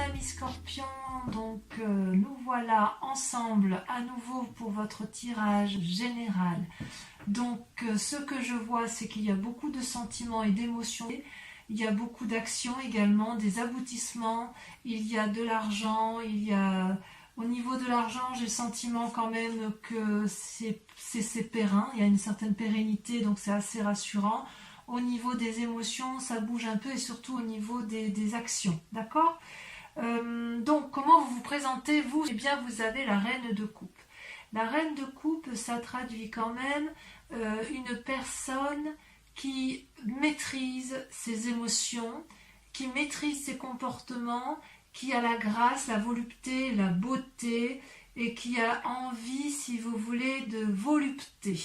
amis scorpions, donc nous voilà ensemble à nouveau pour votre tirage général. Donc ce que je vois, c'est qu'il y a beaucoup de sentiments et d'émotions, il y a beaucoup d'actions également, des aboutissements, il y a de l'argent, au niveau de l'argent, j'ai le sentiment quand même que c'est périn, il y a une certaine pérennité, donc c'est assez rassurant. Au niveau des émotions, ça bouge un peu et surtout au niveau des actions, d'accord? Donc, comment vous vous présentez, vous? Eh bien, vous avez la reine de coupe. La reine de coupe, ça traduit quand même une personne qui maîtrise ses émotions, qui maîtrise ses comportements, qui a la grâce, la volupté, la beauté et qui a envie, si vous voulez, de volupté.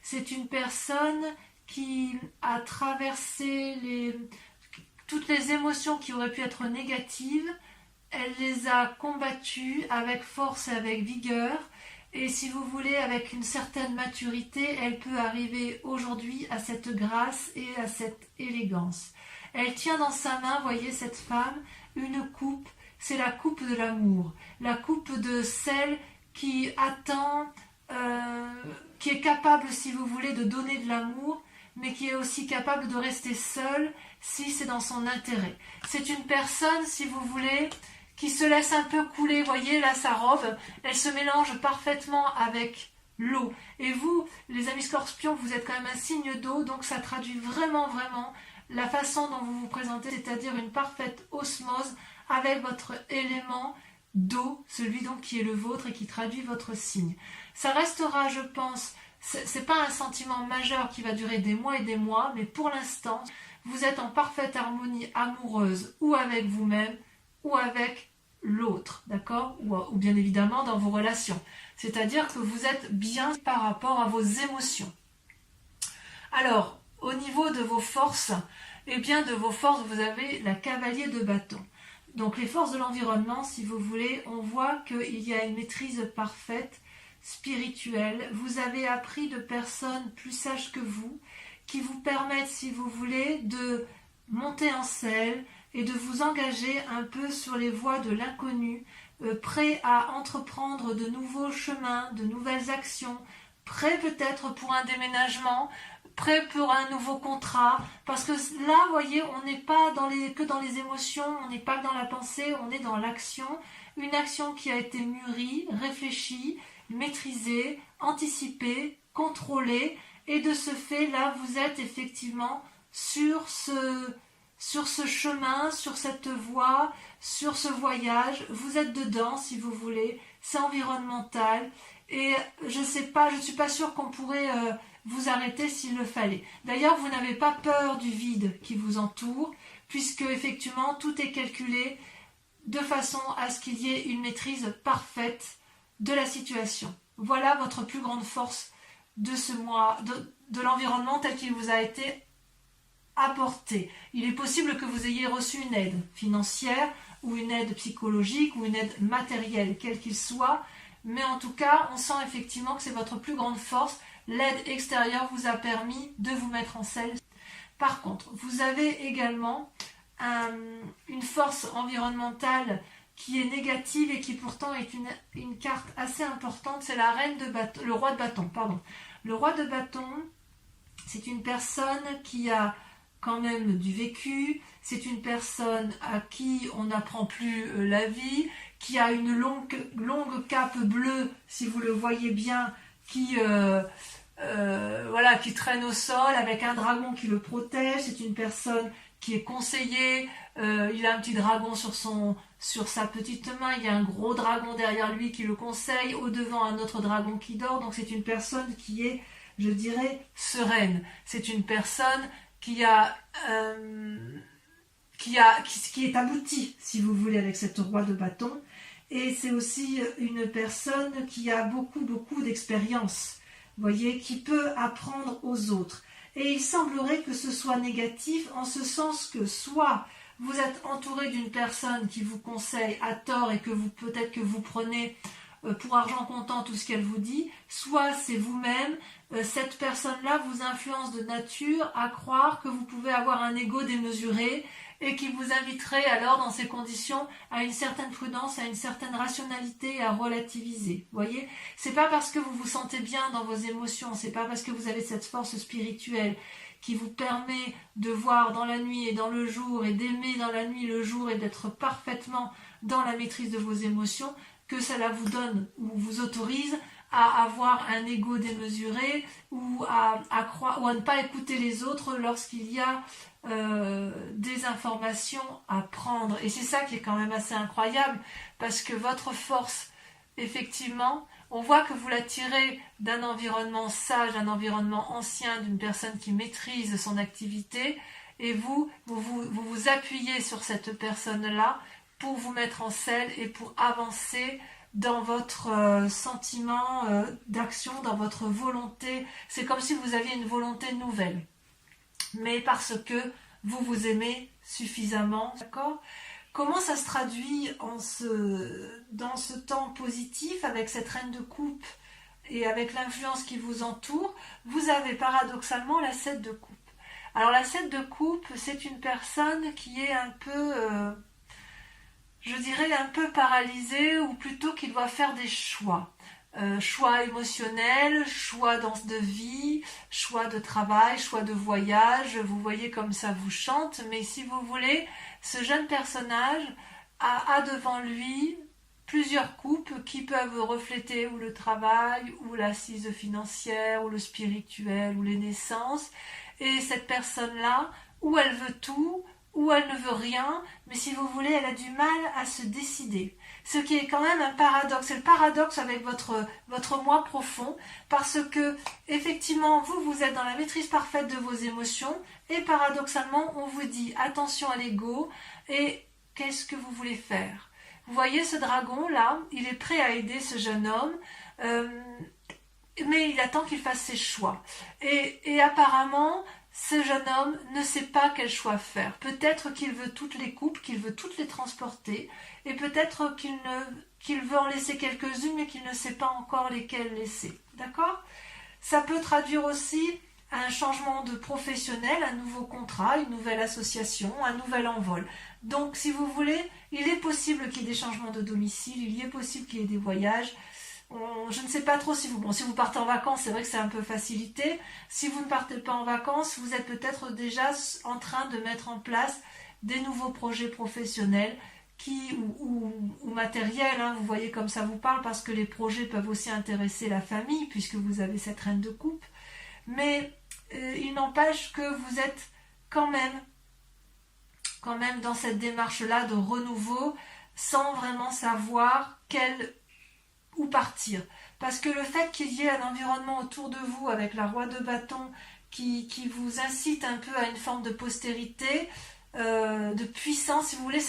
C'est une personne qui a traversé toutes les émotions qui auraient pu être négatives, elle les a combattues avec force et avec vigueur, et si vous voulez, avec une certaine maturité, elle peut arriver aujourd'hui à cette grâce et à cette élégance. Elle tient dans sa main, voyez cette femme, une coupe, c'est la coupe de l'amour, la coupe de celle qui attend, qui est capable, si vous voulez, de donner de l'amour, mais qui est aussi capable de rester seule si c'est dans son intérêt. C'est une personne, si vous voulez, qui se laisse un peu couler, voyez là sa robe, elle se mélange parfaitement avec l'eau. Et vous, les amis scorpions, vous êtes quand même un signe d'eau, donc ça traduit vraiment la façon dont vous vous présentez, c'est-à-dire une parfaite osmose avec votre élément d'eau, celui donc qui est le vôtre et qui traduit votre signe. Ça restera, je pense, c'est pas un sentiment majeur qui va durer des mois et des mois, mais pour l'instant, vous êtes en parfaite harmonie amoureuse ou avec vous-même ou avec l'autre, d'accord, ou bien évidemment dans vos relations. C'est-à-dire que vous êtes bien par rapport à vos émotions. Alors, au niveau de vos forces, eh bien de vos forces, vous avez la cavalier de bâton. Donc les forces de l'environnement, si vous voulez, on voit qu'il y a une maîtrise parfaite spirituelle. Vous avez appris de personnes plus sages que vous, qui vous permettent, si vous voulez, de monter en selle et de vous engager un peu sur les voies de l'inconnu, prêt à entreprendre de nouveaux chemins, de nouvelles actions, prêt peut-être pour un déménagement, prêt pour un nouveau contrat, parce que là, vous voyez, on n'est pas que dans les émotions, on n'est pas dans la pensée, on est dans l'action, une action qui a été mûrie, réfléchie, maîtrisée, anticipée, contrôlée, et de ce fait, là, vous êtes effectivement sur ce chemin, sur cette voie, sur ce voyage, vous êtes dedans si vous voulez, c'est environnemental, et je ne suis pas sûre qu'on pourrait vous arrêter s'il le fallait. D'ailleurs, vous n'avez pas peur du vide qui vous entoure, puisque effectivement tout est calculé de façon à ce qu'il y ait une maîtrise parfaite de la situation. Voilà votre plus grande force de ce mois, de l'environnement tel qu'il vous a été apporté. Il est possible que vous ayez reçu une aide financière ou une aide psychologique ou une aide matérielle, quel qu'il soit, mais en tout cas, on sent effectivement que c'est votre plus grande force. L'aide extérieure vous a permis de vous mettre en selle. Par contre, vous avez également une force environnementale qui est négative et qui pourtant est une carte assez importante, c'est la reine de bâton, le roi de bâton, pardon. Le roi de bâton, c'est une personne qui a quand même du vécu, c'est une personne à qui on n'apprend plus la vie, qui a une longue cape bleue, si vous le voyez bien, qui traîne au sol avec un dragon qui le protège. C'est une personne qui est conseillée, il a un petit dragon sur sa petite main, il y a un gros dragon derrière lui qui le conseille, au devant un autre dragon qui dort, donc c'est une personne qui est, je dirais, sereine. C'est une personne qui est aboutie, si vous voulez, avec cette roi de bâton, et c'est aussi une personne qui a beaucoup d'expérience, voyez, qui peut apprendre aux autres. Et il semblerait que ce soit négatif, en ce sens que soit vous êtes entouré d'une personne qui vous conseille à tort et que peut-être que vous prenez pour argent comptant tout ce qu'elle vous dit, soit c'est vous-même, cette personne-là vous influence de nature à croire que vous pouvez avoir un ego démesuré et qui vous inviterait alors dans ces conditions à une certaine prudence, à une certaine rationalité et à relativiser. Vous voyez, c'est pas parce que vous vous sentez bien dans vos émotions, c'est pas parce que vous avez cette force spirituelle qui vous permet de voir dans la nuit et dans le jour et d'aimer dans la nuit le jour et d'être parfaitement dans la maîtrise de vos émotions que cela vous donne ou vous autorise à avoir un ego démesuré ou à croire ou à ne pas écouter les autres lorsqu'il y a des informations à prendre. Et c'est ça qui est quand même assez incroyable, parce que votre force, effectivement, on voit que vous la tirez d'un environnement sage, d'un environnement ancien, d'une personne qui maîtrise son activité, et vous appuyez sur cette personne-là pour vous mettre en selle et pour avancer dans votre sentiment d'action, dans votre volonté. C'est comme si vous aviez une volonté nouvelle, mais parce que vous vous aimez suffisamment, d'accord ? Comment ça se traduit dans ce temps positif avec cette reine de coupe et avec l'influence qui vous entoure? Vous avez paradoxalement la 7 de coupe. Alors la 7 de coupe, c'est une personne qui est un peu, je dirais un peu paralysée, ou plutôt qui doit faire des choix. Choix émotionnels, choix de vie, choix de travail, choix de voyage. Vous voyez comme ça vous chante, mais si vous voulez, ce jeune personnage a devant lui plusieurs coupes qui peuvent refléter ou le travail, ou l'assise financière, ou le spirituel, ou les naissances. Et cette personne-là, ou elle veut tout, ou elle ne veut rien, mais si vous voulez, elle a du mal à se décider. Ce qui est quand même un paradoxe. C'est le paradoxe avec votre moi profond, parce que, effectivement, vous êtes dans la maîtrise parfaite de vos émotions, et paradoxalement, on vous dit attention à l'ego, et qu'est-ce que vous voulez faire? Vous voyez ce dragon-là, il est prêt à aider ce jeune homme, mais il attend qu'il fasse ses choix. Et apparemment, ce jeune homme ne sait pas quel choix faire. Peut-être qu'il veut toutes les coupes, qu'il veut toutes les transporter, et peut-être qu'il veut en laisser quelques-unes, mais qu'il ne sait pas encore lesquelles laisser. D'accord ? Ça peut traduire aussi un changement de professionnel, un nouveau contrat, une nouvelle association, un nouvel envol. Donc, si vous voulez, il est possible qu'il y ait des changements de domicile, il est possible qu'il y ait des voyages. Je ne sais pas trop si vous partez en vacances, c'est vrai que c'est un peu facilité. Si vous ne partez pas en vacances, vous êtes peut-être déjà en train de mettre en place des nouveaux projets professionnels ou matériels, hein. Vous voyez comme ça vous parle, parce que les projets peuvent aussi intéresser la famille, puisque vous avez cette reine de coupe. Mais il n'empêche que vous êtes quand même dans cette démarche-là de renouveau, sans vraiment savoir où partir. Parce que le fait qu'il y ait un environnement autour de vous avec la roi de bâton qui vous incite un peu à une forme de postérité, de puissance, si vous voulez,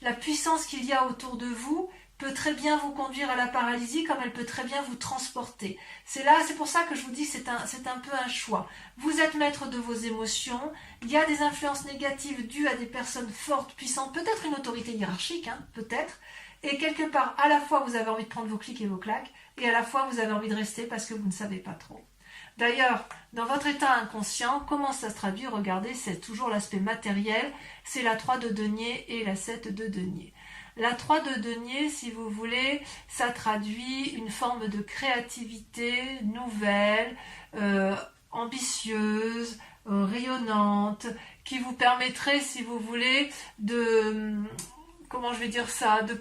la puissance qu'il y a autour de vous peut très bien vous conduire à la paralysie, comme elle peut très bien vous transporter. C'est pour ça que je vous dis, c'est un peu un choix. Vous êtes maître de vos émotions, il y a des influences négatives dues à des personnes fortes, puissantes, peut-être une autorité hiérarchique, hein, peut-être, et quelque part, à la fois vous avez envie de prendre vos clics et vos claques, et à la fois vous avez envie de rester parce que vous ne savez pas trop. D'ailleurs, dans votre état inconscient, comment ça se traduit? Regardez, c'est toujours l'aspect matériel, c'est la 3 de denier et la 7 de denier. La 3 de denier, si vous voulez, ça traduit une forme de créativité nouvelle, ambitieuse, rayonnante, qui vous permettrait, si vous voulez, de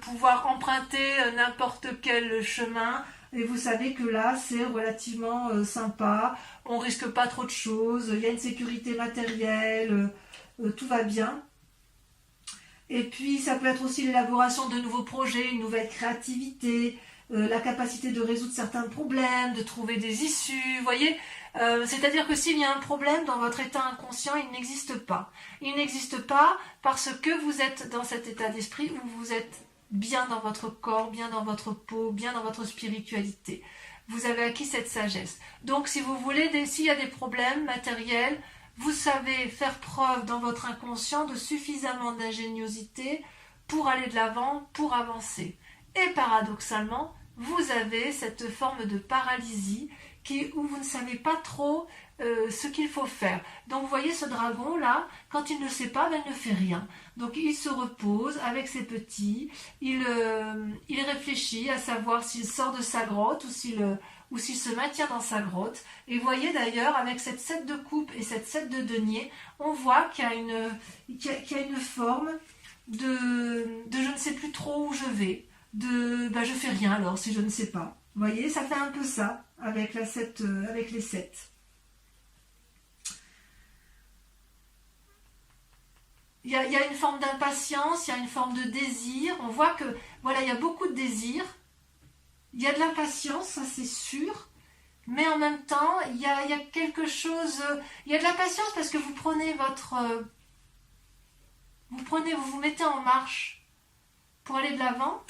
pouvoir emprunter n'importe quel chemin. Et vous savez que là, c'est relativement sympa, on risque pas trop de choses, il y a une sécurité matérielle, tout va bien. Et puis, ça peut être aussi l'élaboration de nouveaux projets, une nouvelle créativité, la capacité de résoudre certains problèmes, de trouver des issues, vous voyez. C'est-à-dire que s'il y a un problème dans votre état inconscient, il n'existe pas. Il n'existe pas parce que vous êtes dans cet état d'esprit où vous êtes bien dans votre corps, bien dans votre peau, bien dans votre spiritualité. Vous avez acquis cette sagesse. Donc, si vous voulez, s'il y a des problèmes matériels, vous savez faire preuve dans votre inconscient de suffisamment d'ingéniosité pour aller de l'avant, pour avancer. Et paradoxalement, vous avez cette forme de paralysie où vous ne savez pas trop ce qu'il faut faire. Donc vous voyez ce dragon là, quand il ne sait pas, ben, il ne fait rien. Donc il se repose avec ses petits, il réfléchit à savoir s'il sort de sa grotte ou s'il se maintient dans sa grotte. Et vous voyez d'ailleurs avec cette 7 de coupe et cette 7 de denier, on voit qu'il y a une forme de je ne sais plus trop où je vais, ben, je fais rien alors si je ne sais pas. Vous voyez, ça fait un peu ça avec avec les 7. Il y a une forme d'impatience, il y a une forme de désir. On voit que, voilà, il y a beaucoup de désir. Il y a de l'impatience, ça c'est sûr. Mais en même temps, il y a quelque chose... Il y a de l'impatience parce que vous prenez vous vous mettez en marche pour aller de l'avant.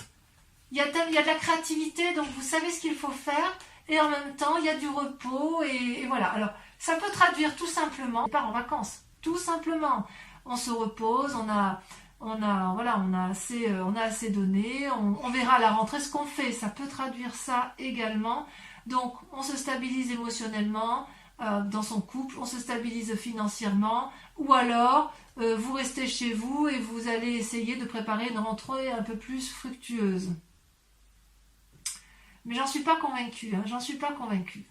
Il y a de la créativité, donc vous savez ce qu'il faut faire. Et en même temps, il y a du repos. Et voilà. Alors, ça peut traduire tout simplement... On part en vacances, tout simplement. On se repose, on a assez donné, on verra à la rentrée ce qu'on fait, ça peut traduire ça également. Donc on se stabilise émotionnellement dans son couple, on se stabilise financièrement, ou alors vous restez chez vous et vous allez essayer de préparer une rentrée un peu plus fructueuse. Mais j'en suis pas convaincue, j'en suis pas convaincue.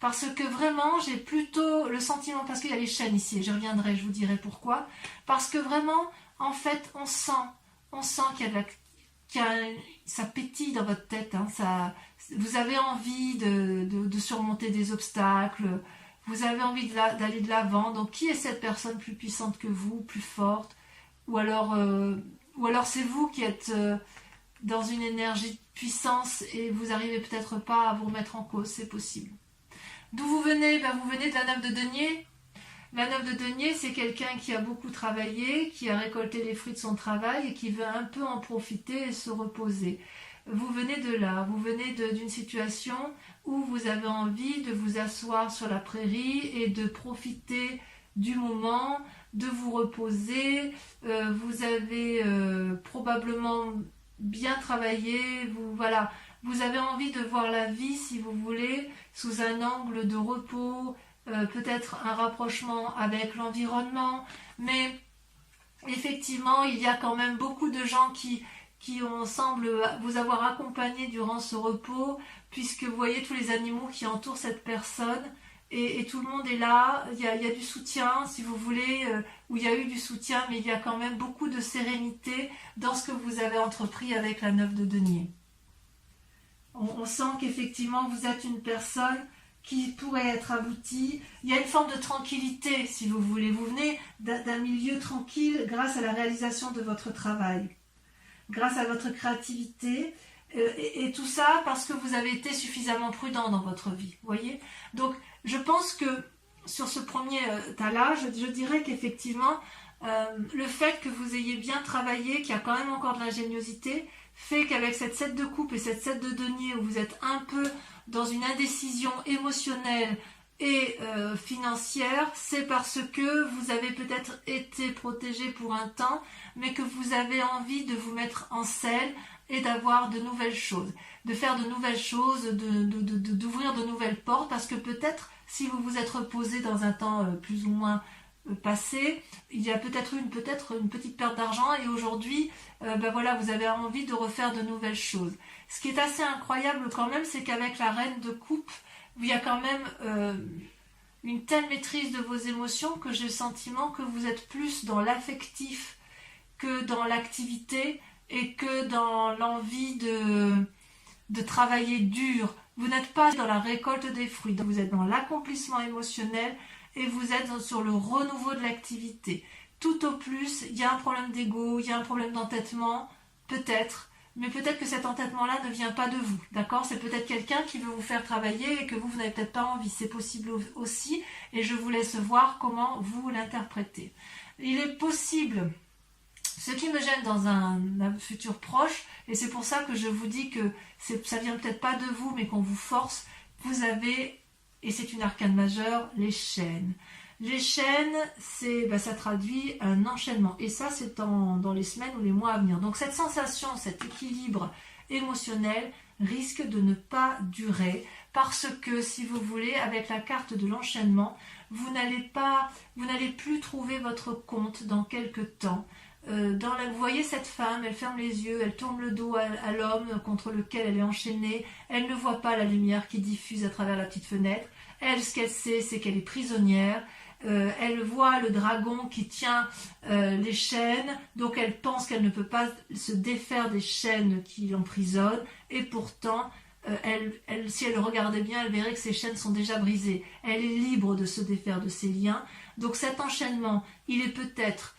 Parce que vraiment, j'ai plutôt le sentiment, parce qu'il y a les chaînes ici, et je reviendrai, je vous dirai pourquoi. Parce que vraiment, en fait, on sent ça pétille dans votre tête. Vous avez envie de surmonter des obstacles, vous avez envie d'aller de l'avant. Donc, qui est cette personne plus puissante que vous, plus forte? Ou alors c'est vous qui êtes dans une énergie de puissance et vous n'arrivez peut-être pas à vous remettre en cause, c'est possible. D'où vous venez? Vous venez de la 9 de denier. La 9 de denier, c'est quelqu'un qui a beaucoup travaillé, qui a récolté les fruits de son travail et qui veut un peu en profiter et se reposer. Vous venez de là, vous venez d'une situation où vous avez envie de vous asseoir sur la prairie et de profiter du moment, de vous reposer. Vous avez probablement bien travaillé, vous avez envie de voir la vie, si vous voulez, sous un angle de repos, peut-être un rapprochement avec l'environnement, mais effectivement, il y a quand même beaucoup de gens qui semblent vous avoir accompagné durant ce repos, puisque vous voyez tous les animaux qui entourent cette personne, et tout le monde est là, il y a du soutien, si vous voulez, où il y a eu du soutien, mais il y a quand même beaucoup de sérénité dans ce que vous avez entrepris avec la 9 de denier. On sent qu'effectivement vous êtes une personne qui pourrait être aboutie. Il y a une forme de tranquillité, si vous voulez. Vous venez d'un milieu tranquille grâce à la réalisation de votre travail, grâce à votre créativité, et tout ça parce que vous avez été suffisamment prudent dans votre vie. Vous voyez? Donc, je pense que sur ce premier tas-là, je dirais qu'effectivement, le fait que vous ayez bien travaillé, qu'il y a quand même encore de l'ingéniosité, fait qu'avec cette 7 de coupe et cette 7 de denier où vous êtes un peu dans une indécision émotionnelle et financière, c'est parce que vous avez peut-être été protégé pour un temps, mais que vous avez envie de vous mettre en selle et d'avoir de nouvelles choses, de faire de nouvelles choses, d'ouvrir de nouvelles portes, parce que peut-être si vous vous êtes reposé dans un temps plus ou moins passé, il y a peut-être eu une petite perte d'argent et aujourd'hui vous avez envie de refaire de nouvelles choses. Ce qui est assez incroyable quand même, c'est qu'avec la reine de coupe, il y a quand même une telle maîtrise de vos émotions que j'ai le sentiment que vous êtes plus dans l'affectif que dans l'activité et que dans l'envie de travailler dur. Vous n'êtes pas dans la récolte des fruits, vous êtes dans l'accomplissement émotionnel et vous êtes sur le renouveau de l'activité. Tout au plus, il y a un problème d'ego, il y a un problème d'entêtement, peut-être, mais peut-être que cet entêtement-là ne vient pas de vous, d'accord? C'est peut-être quelqu'un qui veut vous faire travailler et que vous n'avez peut-être pas envie, c'est possible aussi, et je vous laisse voir comment vous l'interprétez. Il est possible, ce qui me gêne dans un futur proche, et c'est pour ça que je vous dis que ça vient peut-être pas de vous, mais qu'on vous force, vous avez, et c'est une arcane majeure, les chaînes. Les chaînes, ça traduit un enchaînement. Et ça, c'est dans les semaines ou les mois à venir. Donc cette sensation, cet équilibre émotionnel risque de ne pas durer. Parce que, si vous voulez, avec la carte de l'enchaînement, vous n'allez plus trouver votre compte dans quelques temps. Vous voyez cette femme, elle ferme les yeux, elle tourne le dos à l'homme contre lequel elle est enchaînée, elle ne voit pas la lumière qui diffuse à travers la petite fenêtre, elle, ce qu'elle sait, c'est qu'elle est prisonnière, elle voit le dragon qui tient les chaînes, donc elle pense qu'elle ne peut pas se défaire des chaînes qui l'emprisonnent, et pourtant, si elle regardait bien, elle verrait que ses chaînes sont déjà brisées. Elle est libre de se défaire de ses liens. Donc cet enchaînement, il est peut-être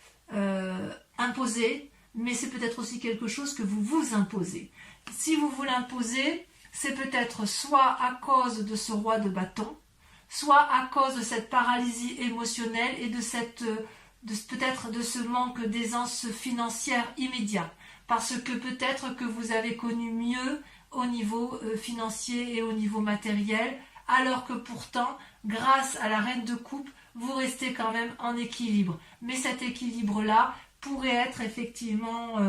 imposé, mais c'est peut-être aussi quelque chose que vous vous imposez. Si vous vous l'imposez, c'est peut-être soit à cause de ce roi de bâton, soit à cause de cette paralysie émotionnelle et peut-être de ce manque d'aisance financière immédiat. Parce que peut-être que vous avez connu mieux au niveau financier et au niveau matériel, alors que pourtant, grâce à la reine de coupe, vous restez quand même en équilibre. Mais cet équilibre-là pourrait être effectivement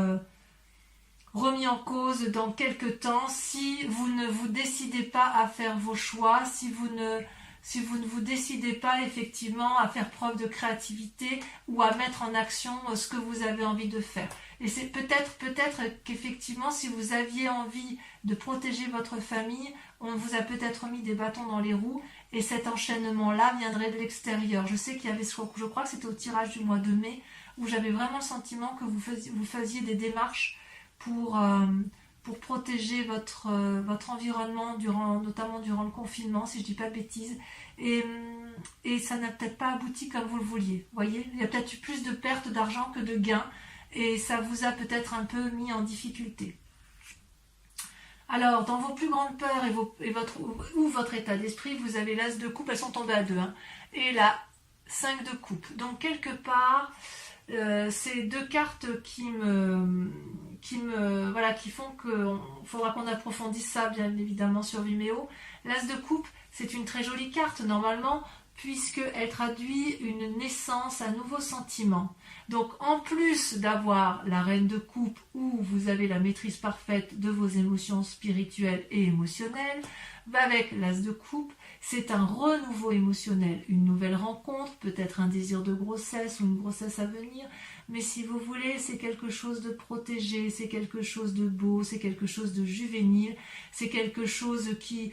remis en cause dans quelques temps si vous ne vous décidez pas à faire vos choix, si vous ne vous décidez pas effectivement à faire preuve de créativité ou à mettre en action ce que vous avez envie de faire. Et c'est peut-être qu'effectivement, si vous aviez envie de protéger votre famille, on vous a peut-être mis des bâtons dans les roues et cet enchaînement-là viendrait de l'extérieur. Je sais qu'il y avait, je crois que c'était au tirage du mois de mai, où j'avais vraiment le sentiment que vous faisiez des démarches pour protéger votre environnement, notamment durant le confinement, si je ne dis pas de bêtises. Et ça n'a peut-être pas abouti comme vous le vouliez. Vous voyez, il y a peut-être eu plus de pertes d'argent que de gains. Et ça vous a peut-être un peu mis en difficulté. Alors, dans vos plus grandes peurs ou votre état d'esprit, vous avez l'as de coupe, elles sont tombées à 2, hein, et la 5 de coupe. Donc, quelque part, c'est deux cartes qui font qu'il faudra qu'on approfondisse ça, bien évidemment, sur Vimeo. L'as de coupe, c'est une très jolie carte, normalement, puisqu'elle traduit une naissance, un nouveau sentiment. Donc, en plus d'avoir la reine de coupe où vous avez la maîtrise parfaite de vos émotions spirituelles et émotionnelles, avec l'as de coupe, c'est un renouveau émotionnel, une nouvelle rencontre, peut-être un désir de grossesse ou une grossesse à venir, mais si vous voulez, c'est quelque chose de protégé, c'est quelque chose de beau, c'est quelque chose de juvénile, c'est quelque chose qui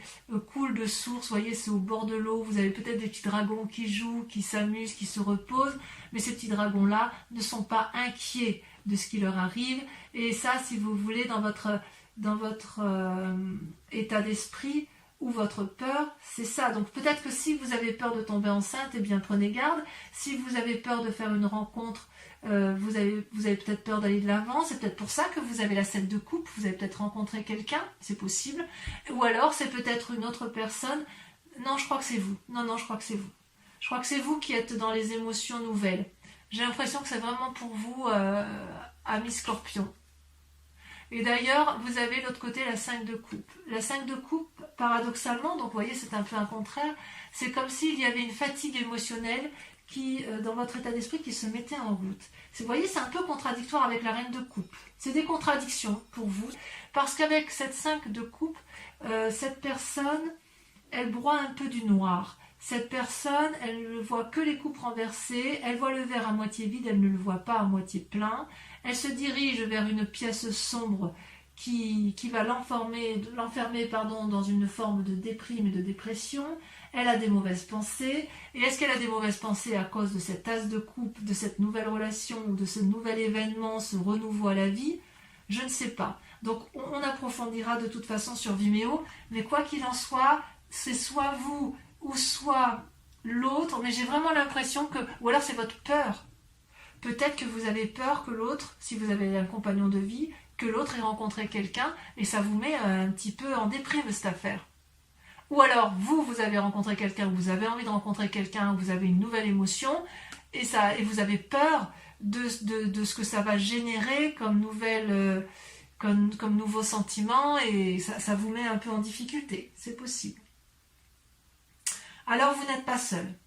coule de source, vous voyez, c'est au bord de l'eau, vous avez peut-être des petits dragons qui jouent, qui s'amusent, qui se reposent, mais ces petits dragons-là ne sont pas inquiets de ce qui leur arrive, et ça, si vous voulez, dans votre état d'esprit, ou votre peur, c'est ça. Donc peut-être que si vous avez peur de tomber enceinte, eh bien prenez garde. Si vous avez peur de faire une rencontre, vous avez peut-être peur d'aller de l'avant, c'est peut-être pour ça que vous avez la 7 de coupe, vous avez peut-être rencontré quelqu'un, c'est possible. Ou alors c'est peut-être une autre personne. Non, je crois que c'est vous. Non, je crois que c'est vous. Je crois que c'est vous qui êtes dans les émotions nouvelles. J'ai l'impression que c'est vraiment pour vous, amis Scorpion. Et d'ailleurs, vous avez de l'autre côté la 5 de coupe. La 5 de coupe, paradoxalement, donc vous voyez, c'est un peu un contraire, c'est comme s'il y avait une fatigue émotionnelle qui, dans votre état d'esprit, qui se mettait en route. Vous voyez, c'est un peu contradictoire avec la reine de coupe. C'est des contradictions pour vous, parce qu'avec cette 5 de coupe, cette personne, elle broie un peu du noir. Cette personne, elle ne voit que les coupes renversées, elle voit le verre à moitié vide, elle ne le voit pas à moitié plein. Elle se dirige vers une pièce sombre qui va l'enfermer dans une forme de déprime et de dépression. Elle a des mauvaises pensées. Et est-ce qu'elle a des mauvaises pensées à cause de cette as de coupe, de cette nouvelle relation ou de ce nouvel événement, ce renouveau à la vie? Je ne sais pas. Donc on approfondira de toute façon sur Vimeo. Mais quoi qu'il en soit, c'est soit vous ou soit l'autre. Mais j'ai vraiment l'impression que... Ou alors c'est votre peur. Peut-être que vous avez peur que l'autre, si vous avez un compagnon de vie, que l'autre ait rencontré quelqu'un et ça vous met un petit peu en déprime cette affaire. Ou alors vous avez rencontré quelqu'un, vous avez envie de rencontrer quelqu'un, vous avez une nouvelle émotion et vous avez peur de ce que ça va générer comme nouveau sentiment et ça vous met un peu en difficulté. C'est possible. Alors vous n'êtes pas seul.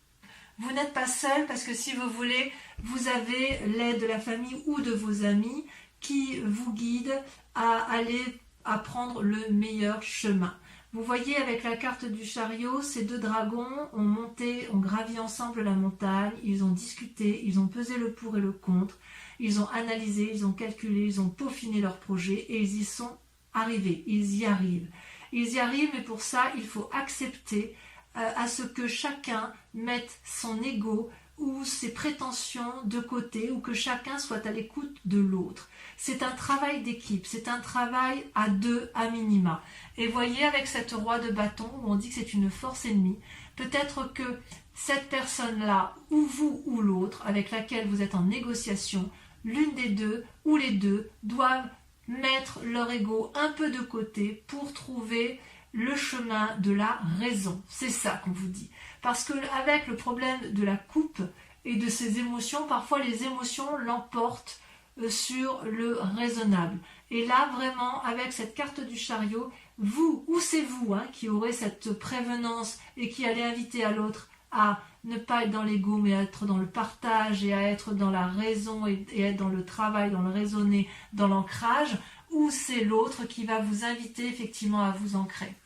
Vous n'êtes pas seul parce que si vous voulez, vous avez l'aide de la famille ou de vos amis qui vous guident à prendre le meilleur chemin. Vous voyez avec la carte du chariot, ces deux dragons ont gravi ensemble la montagne, ils ont discuté, ils ont pesé le pour et le contre, ils ont analysé, ils ont calculé, ils ont peaufiné leur projet et ils y sont arrivés, ils y arrivent. Ils y arrivent, mais pour ça, il faut accepter à ce que chacun mette son ego ou ses prétentions de côté, ou que chacun soit à l'écoute de l'autre. C'est un travail d'équipe, c'est un travail à deux à minima. Et voyez avec cette roi de bâton, où on dit que c'est une force ennemie, peut-être que cette personne-là, ou vous ou l'autre, avec laquelle vous êtes en négociation, l'une des deux ou les deux doivent mettre leur ego un peu de côté pour trouver le chemin de la raison. C'est ça qu'on vous dit. Parce que avec le problème de la coupe et de ses émotions, parfois les émotions l'emportent sur le raisonnable. Et là, vraiment, avec cette carte du chariot, vous, ou c'est vous qui aurez cette prévenance et qui allez inviter à l'autre à ne pas être dans l'ego, mais à être dans le partage et à être dans la raison et être dans le travail, dans le raisonner, dans l'ancrage, ou c'est l'autre qui va vous inviter effectivement à vous ancrer.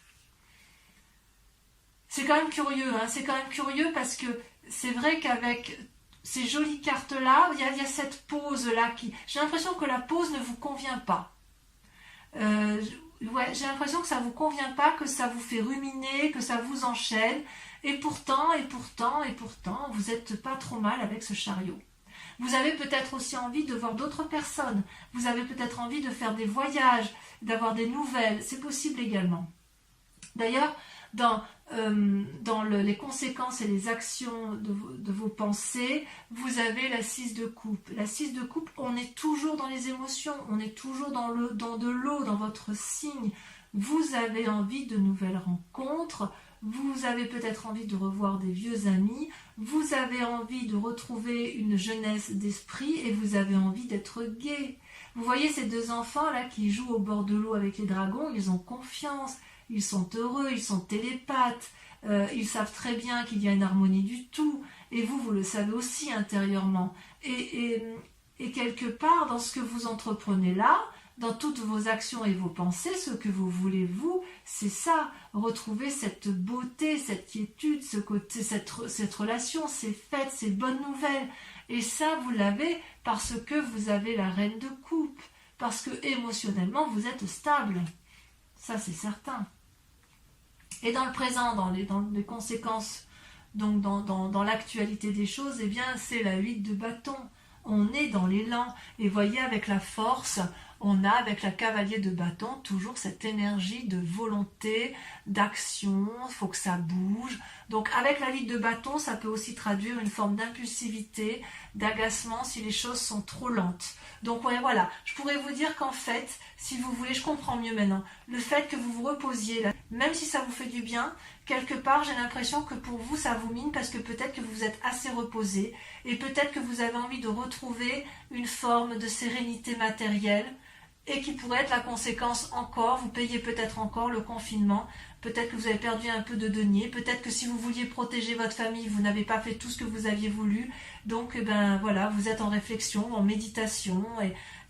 C'est quand même curieux, c'est quand même curieux parce que c'est vrai qu'avec ces jolies cartes-là, il y a cette pause-là qui... J'ai l'impression que la pause ne vous convient pas. J'ai l'impression que ça ne vous convient pas, que ça vous fait ruminer, que ça vous enchaîne. Et pourtant, vous n'êtes pas trop mal avec ce chariot. Vous avez peut-être aussi envie de voir d'autres personnes. Vous avez peut-être envie de faire des voyages, d'avoir des nouvelles. C'est possible également. D'ailleurs, dans les conséquences et les actions de vos pensées, vous avez la 6 de coupe. La 6 de coupe, on est toujours dans les émotions, on est toujours dans de l'eau, dans votre signe. Vous avez envie de nouvelles rencontres, vous avez peut-être envie de revoir des vieux amis, vous avez envie de retrouver une jeunesse d'esprit et vous avez envie d'être gai. Vous voyez ces deux enfants là qui jouent au bord de l'eau avec les dragons, ils ont confiance. Ils sont heureux, ils sont télépathes, ils savent très bien qu'il y a une harmonie du tout, et vous le savez aussi intérieurement. Et quelque part, dans ce que vous entreprenez là, dans toutes vos actions et vos pensées, ce que vous voulez, vous, c'est ça, retrouver cette beauté, cette quiétude, ce côté, cette relation, ces fêtes, ces bonnes nouvelles. Et ça, vous l'avez parce que vous avez la reine de coupe, parce que émotionnellement, vous êtes stable. Ça, c'est certain. Et dans le présent, dans les conséquences, donc dans l'actualité des choses, eh bien, c'est la 8 de bâton. On est dans l'élan. Et voyez, avec la force, on a, avec la cavalier de bâton, toujours cette énergie de volonté, d'action, il faut que ça bouge. Donc, avec la 8 de bâton, ça peut aussi traduire une forme d'impulsivité, d'agacement si les choses sont trop lentes. Donc, ouais, voilà, je pourrais vous dire qu'en fait, si vous voulez, je comprends mieux maintenant, le fait que vous vous reposiez, là, même si ça vous fait du bien, quelque part, j'ai l'impression que pour vous, ça vous mine parce que peut-être que vous êtes assez reposé et peut-être que vous avez envie de retrouver une forme de sérénité matérielle et qui pourrait être la conséquence encore, vous payez peut-être encore le confinement, peut-être que vous avez perdu un peu de deniers, peut-être que si vous vouliez protéger votre famille, vous n'avez pas fait tout ce que vous aviez voulu, donc voilà, vous êtes en réflexion, en méditation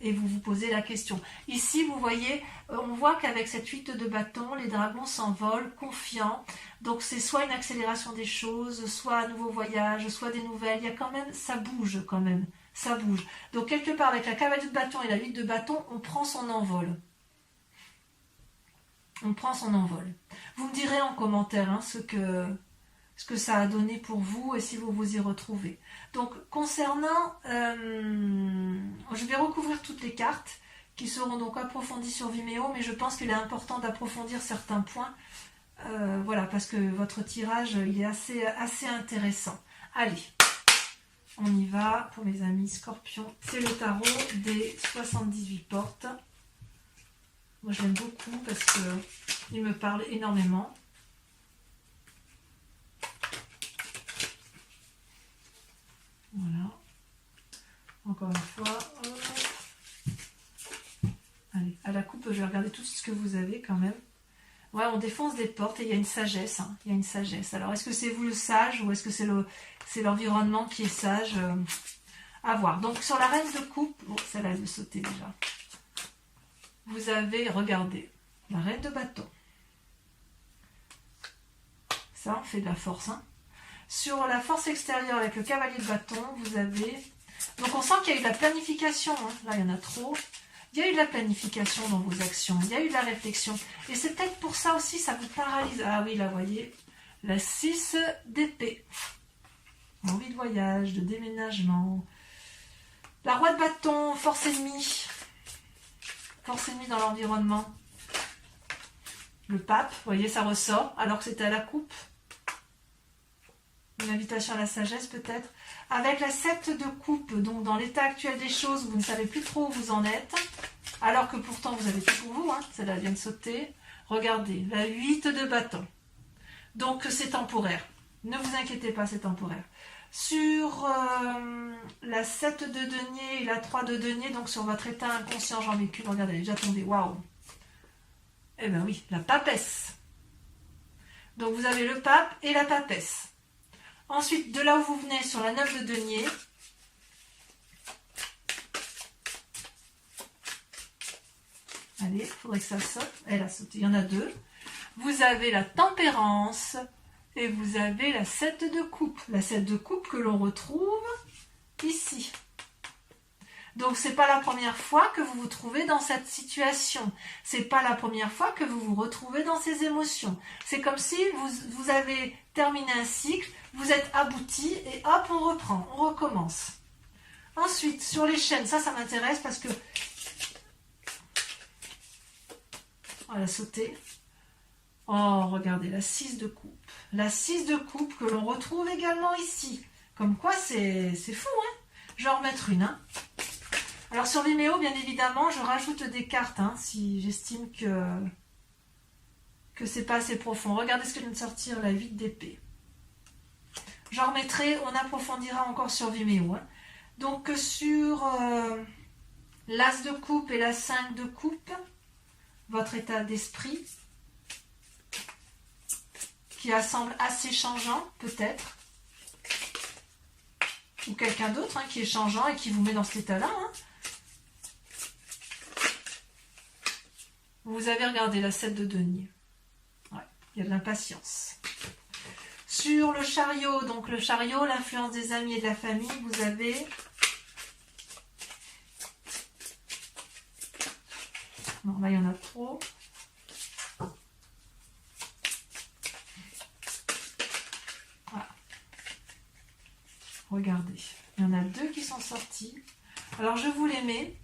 et vous vous posez la question. Ici, vous voyez, on voit qu'avec cette 8 de bâton, les dragons s'envolent, confiants, donc c'est soit une accélération des choses, soit un nouveau voyage, soit des nouvelles, il y a quand même, ça bouge quand même. Ça bouge. Donc, quelque part, avec la cavalier de bâton et la 8 de bâton, on prend son envol. On prend son envol. Vous me direz en commentaire ce que ça a donné pour vous et si vous vous y retrouvez. Donc, concernant... je vais recouvrir toutes les cartes qui seront donc approfondies sur Vimeo, mais je pense qu'il est important d'approfondir certains points. Voilà, parce que votre tirage, il est assez intéressant. Allez. On y va pour mes amis scorpions. C'est le tarot des 78 portes. Moi, je l'aime beaucoup parce qu'il me parle énormément. Voilà. Encore une fois. Allez, à la coupe, je vais regarder tout ce que vous avez quand même. Ouais, on défonce des portes et il y a une sagesse. Il y a une sagesse. Alors, est-ce que c'est vous le sage ou est-ce que c'est l'environnement qui est sage à voir. Donc, sur la reine de coupe, bon, celle-là, elle veut sauter déjà. Vous avez, regardez, la reine de bâton. Ça, on fait de la force. Hein. Sur la force extérieure avec le cavalier de bâton, vous avez... Donc on sent qu'il y a eu de la planification. Hein. Là, il y en a trop. Il y a eu de la planification dans vos actions. Il y a eu de la réflexion. Et c'est peut-être pour ça aussi, ça vous paralyse. Ah oui, là, vous voyez, la 6 d'épée. Envie de voyage, de déménagement. La roi de bâton, force ennemie. Force ennemie dans l'environnement. Le pape, vous voyez, ça ressort, alors que c'était à la coupe. Une invitation à la sagesse peut-être. Avec la 7 de coupe, donc dans l'état actuel des choses, vous ne savez plus trop où vous en êtes. Alors que pourtant vous avez tout pour vous, hein. Celle-là vient de sauter. Regardez, la 8 de bâton. Donc c'est temporaire. Ne vous inquiétez pas, c'est temporaire. Sur la 7 de denier et la 3 de denier, donc sur votre état inconscient, j'en mets qu'une, regardez, elle est déjà tombée, waouh. Eh bien oui, la papesse. Donc vous avez le pape et la papesse. Ensuite, de là où vous venez, sur la 9 de denier, allez, il faudrait que ça saute. Elle a sauté, il y en a deux. Vous avez la tempérance et vous avez la 7 de coupe. La 7 de coupe que l'on retrouve ici. Donc, c'est pas la première fois que vous vous trouvez dans cette situation. C'est pas la première fois que vous vous retrouvez dans ces émotions. C'est comme si vous avez terminé un cycle, vous êtes abouti et hop, on reprend, on recommence. Ensuite, sur les chaînes, ça m'intéresse parce que... Oh, elle a sauté. Oh, regardez, la 6 de coupe. La 6 de coupe que l'on retrouve également ici. Comme quoi, c'est fou, hein. Je vais en remettre une, hein. Alors sur Vimeo, bien évidemment, je rajoute des cartes, hein, si j'estime que c'est pas assez profond. Regardez ce que vient de sortir, la 8 d'épée. J'en remettrai, on approfondira encore sur Vimeo. Hein. Donc sur l'As de coupe et la 5 de coupe, votre état d'esprit, qui semble assez changeant, peut-être. Ou quelqu'un d'autre, hein, qui est changeant et qui vous met dans cet état-là. Hein. Vous avez regardé la 7 de denier. Ouais, il y a de l'impatience. Sur le chariot, donc le chariot, l'influence des amis et de la famille, vous avez... Non, là, il y en a trop. Voilà. Regardez, il y en a deux qui sont sortis. Alors, je vous les mets.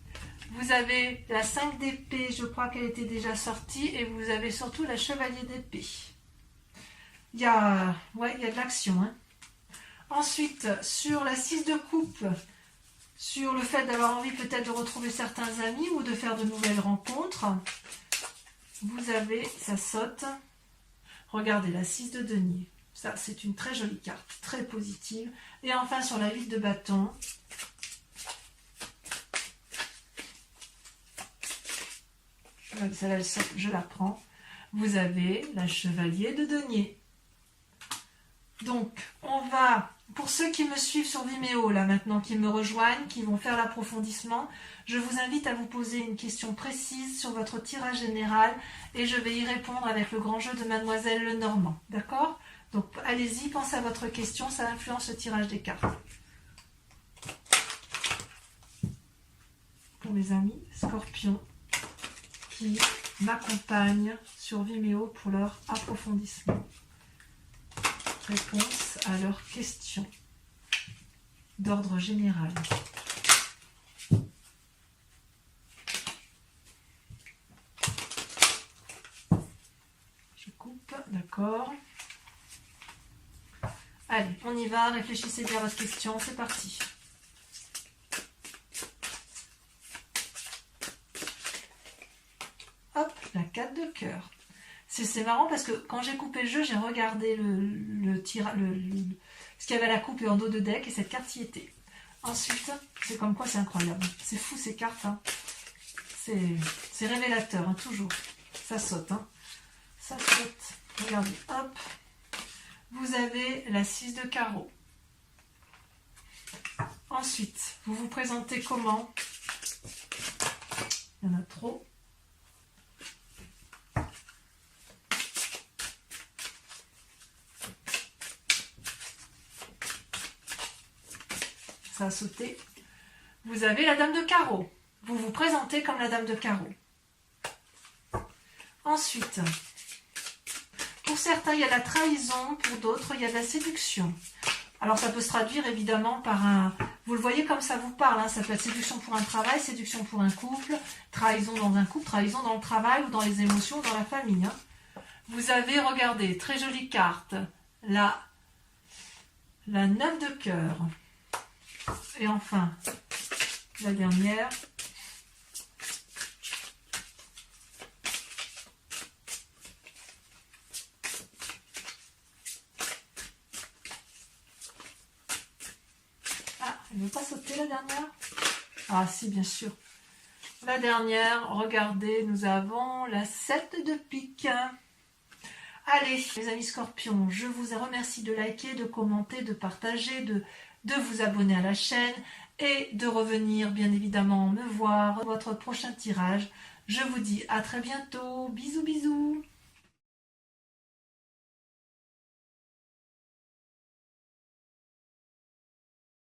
Vous avez la 5 d'épée, je crois qu'elle était déjà sortie, et vous avez surtout la chevalier d'épée. Il y a de l'action. Hein. Ensuite, sur la 6 de coupe, sur le fait d'avoir envie peut-être de retrouver certains amis ou de faire de nouvelles rencontres, vous avez, ça saute. Regardez, la 6 de denier. Ça, c'est une très jolie carte, très positive. Et enfin, sur la 8 de bâton, celle-là, je la prends. Vous avez la chevalier de denier. Donc, on va, pour ceux qui me suivent sur Vimeo, là maintenant, qui me rejoignent, qui vont faire l'approfondissement, je vous invite à vous poser une question précise sur votre tirage général et je vais y répondre avec le grand jeu de Mademoiselle Lenormand. D'accord? Donc, allez-y, pensez à votre question, ça influence le tirage des cartes. Pour mes amis Scorpions qui m'accompagnent sur Vimeo pour leur approfondissement. Réponse à leurs questions d'ordre général. Je coupe, d'accord. Allez, on y va, réfléchissez bien à votre question, c'est parti. Hop, la 4 de cœur. C'est marrant parce que quand j'ai coupé le jeu, j'ai regardé ce qu'il y avait à la coupe et en dos de deck et cette carte y était. Ensuite, c'est comme quoi c'est incroyable. C'est fou ces cartes. Hein. C'est révélateur, hein, toujours. Ça saute. Hein. Ça saute. Regardez, hop. Vous avez la 6 de carreau. Ensuite, vous vous présentez comment? Il y en a trop. sauter. Vous avez la dame de carreau. Vous vous présentez comme la dame de carreau. Ensuite, pour certains, il y a la trahison, pour d'autres, il y a de la séduction. Alors, ça peut se traduire évidemment par un... Vous le voyez comme ça vous parle, hein, ça peut être séduction pour un travail, séduction pour un couple, trahison dans un couple, trahison dans le travail ou dans les émotions, dans la famille. Hein. Vous avez, regardez, très jolie carte, la 9 de cœur. Et enfin, la dernière... Elle ne veut pas sauter la dernière? Ah si, bien sûr. La dernière, regardez, nous avons la 7 de pique. Allez, les amis scorpions, je vous remercie de liker, de commenter, de partager, de vous abonner à la chaîne et de revenir bien évidemment me voir votre prochain tirage. Je vous dis à très bientôt. Bisous, bisous.